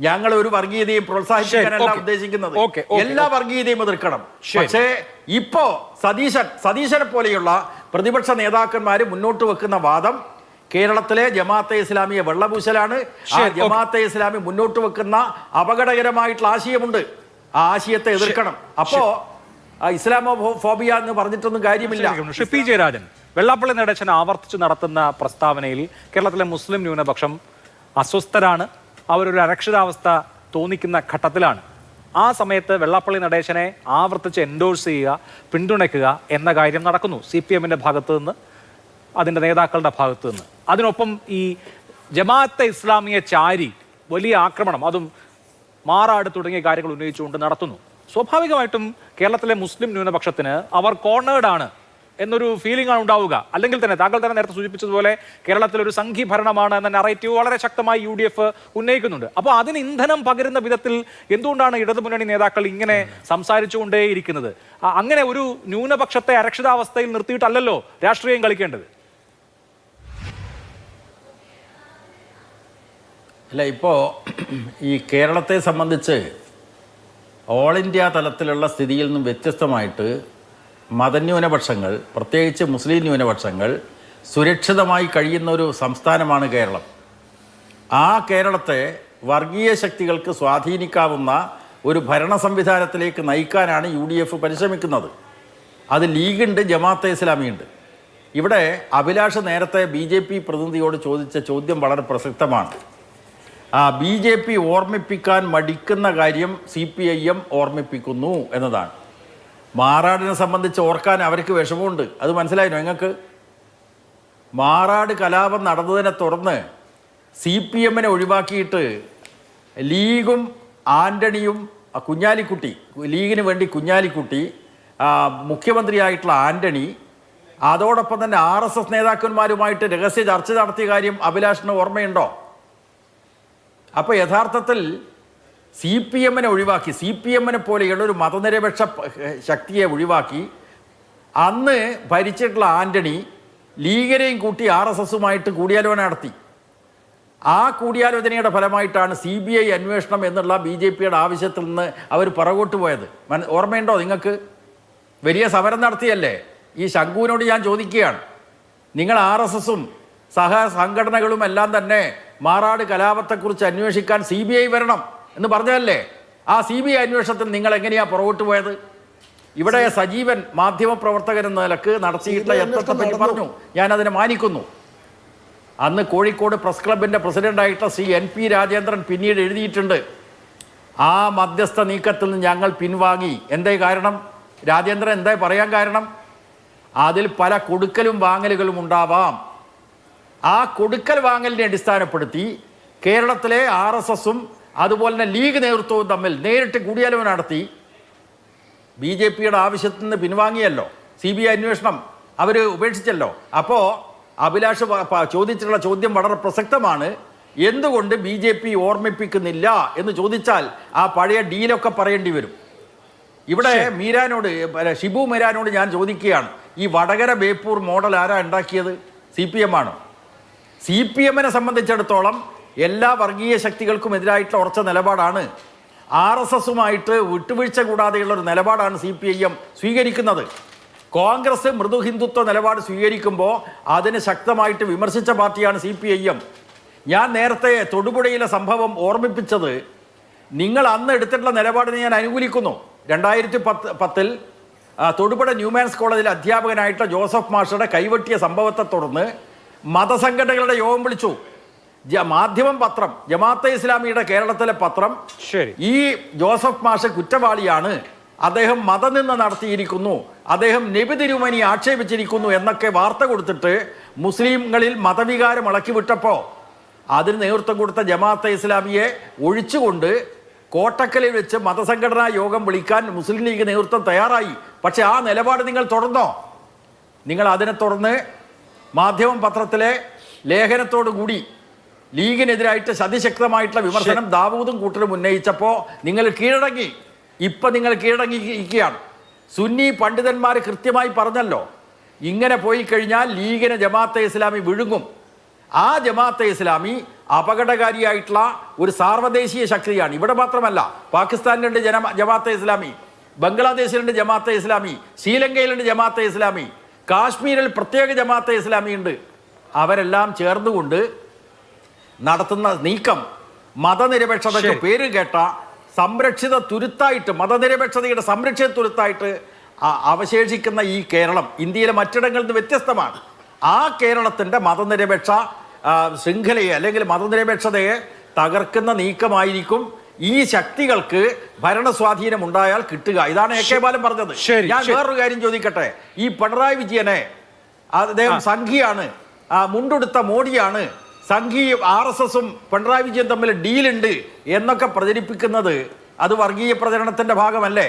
ഞങ്ങൾ ഒരു വർഗീയതയും പ്രോത്സാഹിപ്പിക്കാനല്ല ഉദ്ദേശിക്കുന്നത്. എല്ലാ വർഗീയതയും എതിർക്കണം. പക്ഷേ ഇപ്പോ സതീശനെ പോലെയുള്ള പ്രതിപക്ഷ നേതാക്കന്മാർ മുന്നോട്ട് വെക്കുന്ന വാദം കേരളത്തിലെ ജമാഅത്തെ ഇസ്ലാമിയെ വെള്ളപൂശലാണ്. ആ ജമാഅത്തെ ഇസ്ലാമി മുന്നോട്ട് വെക്കുന്ന അപകടകരമായിട്ടുള്ള ആശയമുണ്ട്. ആ ആശയത്തെ എതിർക്കണം. അപ്പോ ഇസ്ലാമോ ഫോബിയ എന്ന് പറഞ്ഞിട്ടൊന്നും കാര്യമില്ല. പി ജയരാജൻ, വെള്ളാപ്പള്ളി നടേശൻ ആവർത്തിച്ച് നടത്തുന്ന പ്രസ്താവനയിൽ കേരളത്തിലെ മുസ്ലിം ന്യൂനപക്ഷം അസ്വസ്ഥരാണ്, അവരൊരു അരക്ഷിതാവസ്ഥ തോന്നിക്കുന്ന ഘട്ടത്തിലാണ്. ആ സമയത്ത് വെള്ളാപ്പള്ളി നടേശനെ ആവർത്തിച്ച് എൻഡോഴ്സ് ചെയ്യുക, പിന്തുണയ്ക്കുക എന്ന കാര്യം നടക്കുന്നു CPM-ന്റെ ഭാഗത്തു നിന്ന്, അതിൻ്റെ നേതാക്കളുടെ ഭാഗത്തു നിന്ന്. അതിനൊപ്പം ഈ ജമാഅത്തെ ഇസ്ലാമിയെ ചാരി വലിയ ആക്രമണം, അതും മാറാട് തുടങ്ങിയ കാര്യങ്ങൾ ഉന്നയിച്ചുകൊണ്ട് നടത്തുന്നു. സ്വാഭാവികമായിട്ടും കേരളത്തിലെ മുസ്ലിം ന്യൂനപക്ഷത്തിന് അവർ കോർണേർഡ് ആണ് എന്നൊരു ഫീലിംഗ് ആണ് ഉണ്ടാവുക. അല്ലെങ്കിൽ തന്നെ താങ്കൾ തന്നെ നേരത്തെ സൂചിപ്പിച്ചതുപോലെ കേരളത്തിലൊരു സംഘി ഭരണമാണ് എന്ന നറേറ്റീവ് വളരെ ശക്തമായി UDF ഉന്നയിക്കുന്നുണ്ട്. അപ്പോൾ അതിന് ഇന്ധനം പകരുന്ന വിധത്തിൽ എന്തുകൊണ്ടാണ് ഇടതുമുന്നണി നേതാക്കൾ ഇങ്ങനെ സംസാരിച്ചുകൊണ്ടേയിരിക്കുന്നത്? അങ്ങനെ ഒരു ന്യൂനപക്ഷത്തെ അരക്ഷിതാവസ്ഥയിൽ നിർത്തിയിട്ടല്ലല്ലോ രാഷ്ട്രീയം കളിക്കേണ്ടത്. അല്ല, ഇപ്പോൾ ഈ കേരളത്തെ സംബന്ധിച്ച് ഓൾ ഇന്ത്യ തലത്തിലുള്ള സ്ഥിതിയിൽ നിന്നും വ്യത്യസ്തമായിട്ട് മതന്യൂനപക്ഷങ്ങൾ, പ്രത്യേകിച്ച് മുസ്ലിം ന്യൂനപക്ഷങ്ങൾ സുരക്ഷിതമായി കഴിയുന്ന ഒരു സംസ്ഥാനമാണ് കേരളം. ആ കേരളത്തെ വർഗീയ ശക്തികൾക്ക് സ്വാധീനിക്കാവുന്ന ഒരു ഭരണ സംവിധാനത്തിലേക്ക് നയിക്കാനാണ് UDF പരിശ്രമിക്കുന്നത്. അത് ലീഗുണ്ട്, ജമാഅത്തെ ഇസ്ലാമിയുണ്ട്. ഇവിടെ അഭിലാഷ് നേരത്തെ BJP പ്രതിനിധിയോട് ചോദിച്ച ചോദ്യം വളരെ പ്രസക്തമാണ്. BJP ഓർമ്മിപ്പിക്കാൻ മടിക്കുന്ന കാര്യം CPIM ഓർമ്മിപ്പിക്കുന്നു എന്നതാണ്. മാറാടിനെ സംബന്ധിച്ച് ഓർക്കാൻ അവർക്ക് വിഷമമുണ്ട്. അത് മനസ്സിലായിരുന്നു നിങ്ങൾക്ക്? മാറാട് കലാപം നടന്നതിനെ തുടർന്ന് CPM-നെ ഒഴിവാക്കിയിട്ട് ലീഗും ആൻ്റണിയും കുഞ്ഞാലിക്കുട്ടി, ലീഗിന് വേണ്ടി കുഞ്ഞാലിക്കുട്ടി, മുഖ്യമന്ത്രിയായിട്ടുള്ള ആൻ്റണി, അതോടൊപ്പം തന്നെ RSS നേതാക്കന്മാരുമായിട്ട് രഹസ്യ ചർച്ച നടത്തിയ കാര്യം അഭിലാഷിന് ഓർമ്മയുണ്ടോ? അപ്പോൾ യഥാർത്ഥത്തിൽ CPM-നെ ഒഴിവാക്കി, CPM-നെ പോലെയുള്ള ഒരു മതനിരപേക്ഷ ശക്തിയെ ഒഴിവാക്കി അന്ന് ഭരിച്ചിട്ടുള്ള ആൻ്റണി ലീഗിനെയും കൂട്ടി RSS-ഉമായിട്ട് കൂടിയാലോചന നടത്തി. ആ കൂടിയാലോചനയുടെ ഫലമായിട്ടാണ് CBI അന്വേഷണം എന്നുള്ള BJP-യുടെ ആവശ്യത്തിൽ നിന്ന് അവർ പുറകോട്ട് പോയത്. ഓർമ്മയുണ്ടോ നിങ്ങൾക്ക്? വലിയ സമരം നടത്തിയല്ലേ? ഈ ശംഖുവിനോട് ഞാൻ ചോദിക്കുകയാണ്, നിങ്ങൾ RSS-ഉം സംഘടനകളും എല്ലാം തന്നെ മാറാട് കലാപത്തെക്കുറിച്ച് അന്വേഷിക്കാൻ CBI വരണം എന്ന് പറഞ്ഞതല്ലേ? ആ CBI അന്വേഷണത്തിൽ നിങ്ങൾ എങ്ങനെയാണ് പുറകോട്ട് പോയത്? ഇവിടെ സജീവൻ മാധ്യമപ്രവർത്തകൻ എന്ന നിലക്ക് നടത്തിയിട്ടുള്ള യത്നത്തെ പറ്റി പറഞ്ഞു, ഞാനതിനെ മാനിക്കുന്നു. അന്ന് കോഴിക്കോട് പ്രസ് ക്ലബിൻ്റെ പ്രസിഡൻ്റായിട്ടുള്ള ശ്രീ NP രാജേന്ദ്രൻ പിന്നീട് എഴുതിയിട്ടുണ്ട്, ആ മധ്യസ്ഥ നീക്കത്തിൽ നിന്ന് ഞങ്ങൾ പിൻവാങ്ങി. എന്തേ കാരണം? രാജേന്ദ്രൻ എന്താ പറയാൻ കാരണം? അതിൽ പല കൊടുക്കലും വാങ്ങലുകളും ഉണ്ടാവാം. ആ കൊടുക്കൽ വാങ്ങലിനെ അടിസ്ഥാനപ്പെടുത്തി കേരളത്തിലെ RSS-ഉം അതുപോലെ തന്നെ ലീഗ് നേതൃത്വവും തമ്മിൽ നേരിട്ട് കൂടിയാലോചന നടത്തി. BJP-യുടെ ആവശ്യത്തിൽ നിന്ന് പിൻവാങ്ങിയല്ലോ, CBI അന്വേഷണം അവർ ഉപേക്ഷിച്ചല്ലോ. അപ്പോൾ അഭിലാഷ് ചോദിച്ചിട്ടുള്ള ചോദ്യം വളരെ പ്രസക്തമാണ്. എന്തുകൊണ്ട് BJP ഓർമ്മിപ്പിക്കുന്നില്ല എന്ന് ചോദിച്ചാൽ ആ പഴയ ഡീലൊക്കെ പറയേണ്ടി വരും. ഇവിടെ ഷിബു മീരാനോട് ഞാൻ ചോദിക്കുകയാണ്, ഈ വടകര ബേപ്പൂർ മോഡൽ ആരാ ഉണ്ടാക്കിയത്? CPM ആണോ? CPM-നെ സംബന്ധിച്ചിടത്തോളം എല്ലാ വർഗീയ ശക്തികൾക്കും എതിരായിട്ടുള്ള ഉറച്ച നിലപാടാണ്. RSS-ഉമായിട്ട് വിട്ടുവീഴ്ച കൂടാതെയുള്ളൊരു നിലപാടാണ് CPIM സ്വീകരിക്കുന്നത്. കോൺഗ്രസ് മൃദു ഹിന്ദുത്വ നിലപാട് സ്വീകരിക്കുമ്പോൾ അതിന് ശക്തമായിട്ട് വിമർശിച്ച പാർട്ടിയാണ് CPIM. ഞാൻ നേരത്തെ തൊടുപുഴയിലെ സംഭവം ഓർമ്മിപ്പിച്ചത് നിങ്ങൾ അന്ന് എടുത്തിട്ടുള്ള നിലപാടിനെ ഞാൻ അനുകൂലിക്കുന്നു. 2010 തൊടുപുഴ ന്യൂമാൻസ് കോളേജിലെ അധ്യാപകനായിട്ടുള്ള ജോസഫ് മാഷയുടെ കൈവെട്ടിയ സംഭവത്തെ തുടർന്ന് മതസംഘടനകളുടെ യോഗം വിളിച്ചു. മാധ്യമം പത്രം, ജമാഅത്തെ ഇസ്ലാമിയുടെ കേരളത്തിലെ പത്രം, ഈ ജോസഫ് മാഷ് കുറ്റവാളിയാണ്, അദ്ദേഹം മതനിന്ദ നടത്തിയിരിക്കുന്നു, അദ്ദേഹം നബി തിരുമേനി ആക്ഷേപിച്ചിരിക്കുന്നു എന്നൊക്കെ വാർത്ത കൊടുത്തിട്ട് മുസ്ലിങ്ങളിൽ മതവികാരം ഇളക്കി വിട്ടപ്പോൾ അതിന് നേതൃത്വം കൊടുത്ത ജമാഅത്തെ ഇസ്ലാമിയെ ഒഴിച്ചുകൊണ്ട് കോട്ടക്കലിൽ വെച്ച് മതസംഘടനാ യോഗം വിളിക്കാൻ മുസ്ലിം ലീഗ് നേതൃത്വം തയ്യാറായി. പക്ഷെ ആ നിലപാട് നിങ്ങൾ തുടർന്നോ? നിങ്ങൾ അതിനെ തുടർന്ന് മാധ്യമം പത്രത്തിലെ ലേഖനത്തോടു കൂടി ലീഗിനെതിരായിട്ട് അതിശക്തമായിട്ടുള്ള വിമർശനം ദാവൂദും കൂട്ടരും ഉന്നയിച്ചപ്പോൾ നിങ്ങൾ കീഴടങ്ങി. ഇപ്പം നിങ്ങൾ കീഴടങ്ങിയിരിക്കുകയാണ്. സുന്നി പണ്ഡിതന്മാർ കൃത്യമായി പറഞ്ഞല്ലോ, ഇങ്ങനെ പോയി കഴിഞ്ഞാൽ ലീഗിനെ ജമാഅത്തെ ഇസ്ലാമി വിഴുങ്ങും. ആ ജമാഅത്തെ ഇസ്ലാമി അപകടകാരിയായിട്ടുള്ള ഒരു സാർവദേശീയ ശക്തിയാണ്. ഇവിടെ മാത്രമല്ല, പാകിസ്ഥാനിലുണ്ട് ജമാഅത്തെ ഇസ്ലാമി, ബംഗ്ലാദേശിലുണ്ട് ജമാഅത്തെ ഇസ്ലാമി, ശ്രീലങ്കയിലുണ്ട് ജമാഅത്തെ ഇസ്ലാമി, കാശ്മീരിൽ പ്രത്യേക ജമാഅത്തെ ഇസ്ലാമി ഉണ്ട്. അവരെല്ലാം ചേർന്നുകൊണ്ട് നടത്തുന്ന നീക്കം മതനിരപേക്ഷതയ്ക്ക് പേര് കേട്ട സംരക്ഷിത തുരുത്തായിട്ട്, മതനിരപേക്ഷതയുടെ സംരക്ഷിത തുരുത്തായിട്ട് അവശേഷിക്കുന്ന ഈ കേരളം ഇന്ത്യയിലെ മറ്റിടങ്ങളിൽ നിന്ന് വ്യത്യസ്തമാണ്. ആ കേരളത്തിൻ്റെ മതനിരപേക്ഷ ശൃംഖലയെ അല്ലെങ്കിൽ മതനിരപേക്ഷതയെ തകർക്കുന്ന നീക്കമായിരിക്കും ഈ ശക്തികൾക്ക് ഭരണസ്വാധീനം ഉണ്ടായാൽ കിട്ടുക. ഇതാണ് എ കെ ബാലൻ പറഞ്ഞത്. ഞാൻ വേറൊരു കാര്യം ചോദിക്കട്ടെ. ഈ പിണറായി വിജയനെ അദ്ദേഹം സംഘിയാണ്, മുണ്ടെടുത്ത മോഡിയാണ്, സംഘി RSSഉം പിണറായി വിജയൻ തമ്മിൽ ഡീലുണ്ട് എന്നൊക്കെ പ്രചരിപ്പിക്കുന്നത് അത് വർഗീയ പ്രചരണത്തിന്റെ ഭാഗമല്ലേ?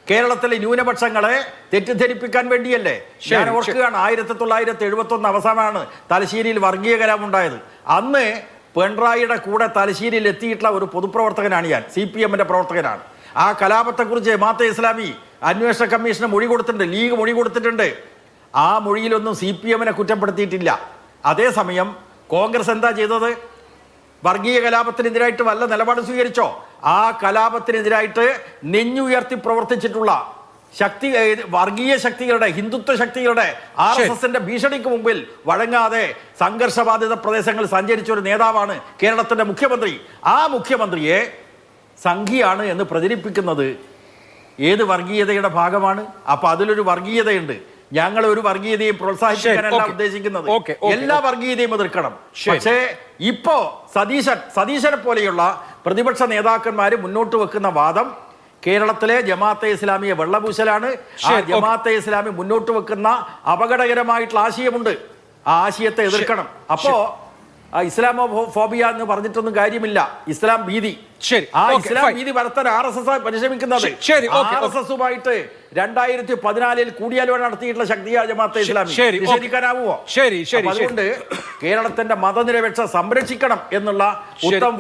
കേരളത്തിലെ ന്യൂനപക്ഷങ്ങളെ തെറ്റിദ്ധരിപ്പിക്കാൻ വേണ്ടിയല്ലേ? ഞാൻ ഓർക്കുകയാണ് 1971 അവസാനമാണ് തലശ്ശേരിയിൽ വർഗീയ കലാപമുണ്ടായത്. അന്ന് പിണറായിയുടെ കൂടെ തലശ്ശേരിയിൽ എത്തിയിട്ടുള്ള ഒരു പൊതുപ്രവർത്തകനാണ് ഞാൻ, CPMന്റെ പ്രവർത്തകനാണ്. ആ കലാപത്തെക്കുറിച്ച് ജമാഅത്തെ ഇസ്ലാമി അന്വേഷണ കമ്മീഷന് മൊഴി കൊടുത്തിട്ടുണ്ട്, ലീഗ് മൊഴി കൊടുത്തിട്ടുണ്ട്. ആ മൊഴിയിലൊന്നും CPMനെ കുറ്റപ്പെടുത്തിയിട്ടില്ല. അതേസമയം കോൺഗ്രസ് എന്താ ചെയ്തത്? വർഗീയ കലാപത്തിനെതിരായിട്ട് വല്ല നിലപാട് സ്വീകരിച്ചോ? ആ കലാപത്തിനെതിരായിട്ട് നെഞ്ഞുയർത്തി പ്രവർത്തിച്ചിട്ടുള്ള ശക്തി, വർഗീയ ശക്തികളുടെ, ഹിന്ദുത്വ ശക്തികളുടെ, RSSന്റെ ഭീഷണിക്ക് മുമ്പിൽ വഴങ്ങാതെ സംഘർഷബാധിത പ്രദേശങ്ങളിൽ സഞ്ചരിച്ച ഒരു നേതാവാണ് കേരളത്തിന്റെ മുഖ്യമന്ത്രി. ആ മുഖ്യമന്ത്രിയെ സംഘിയാണ് എന്ന് പ്രചരിപ്പിക്കുന്നത് ഏത് വർഗീയതയുടെ ഭാഗമാണ്? അപ്പൊ അതിലൊരു വർഗീയതയുണ്ട്. ഞങ്ങൾ ഒരു വർഗീയതയും പ്രോത്സാഹിപ്പിക്കാനല്ല ഉദ്ദേശിക്കുന്നത്. എല്ലാ വർഗീയതയും എതിർക്കണം. പക്ഷേ ഇപ്പോ സതീശനെ പോലെയുള്ള പ്രതിപക്ഷ നേതാക്കന്മാര് മുന്നോട്ട് വെക്കുന്ന വാദം കേരളത്തിലെ ജമാഅത്തെ ഇസ്ലാമിയെ വെള്ളപൂശലാണ്. ആ ജമാഅത്തെ ഇസ്ലാമി മുന്നോട്ട് വെക്കുന്ന അപകടകരമായിട്ടുള്ള ആശയമുണ്ട്. ആ ആശയത്തെ എതിർക്കണം. അപ്പോ ഇസ്ലാമോ ഫോബിയ എന്ന് പറഞ്ഞിട്ടൊന്നും കാര്യമില്ല. ഇസ്ലാം ഭീതി, ആ ഇസ്ലാം ഭീതി വളർത്താൻ RSS പരിശ്രമിക്കുന്നത്. RSSുമായിട്ട് 2014 കൂടിയാലോചന നടത്തിയിട്ടുള്ള ശക്തിയാണ് ജമാഅത്തെ ഇസ്ലാമി. നിഷേധിക്കാനാവുമോ? അതുകൊണ്ട് കേരളത്തിന്റെ മതനിരപേക്ഷ സംരക്ഷിക്കണം എന്നുള്ള ഉത്തമ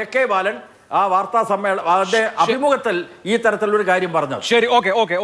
എ കെ ബാലൻ ആ വാർത്താ സമ്മേളനം അഭിമുഖത്തിൽ ഈ തരത്തിലൊരു കാര്യം പറഞ്ഞു. ശരി, ഓക്കെ.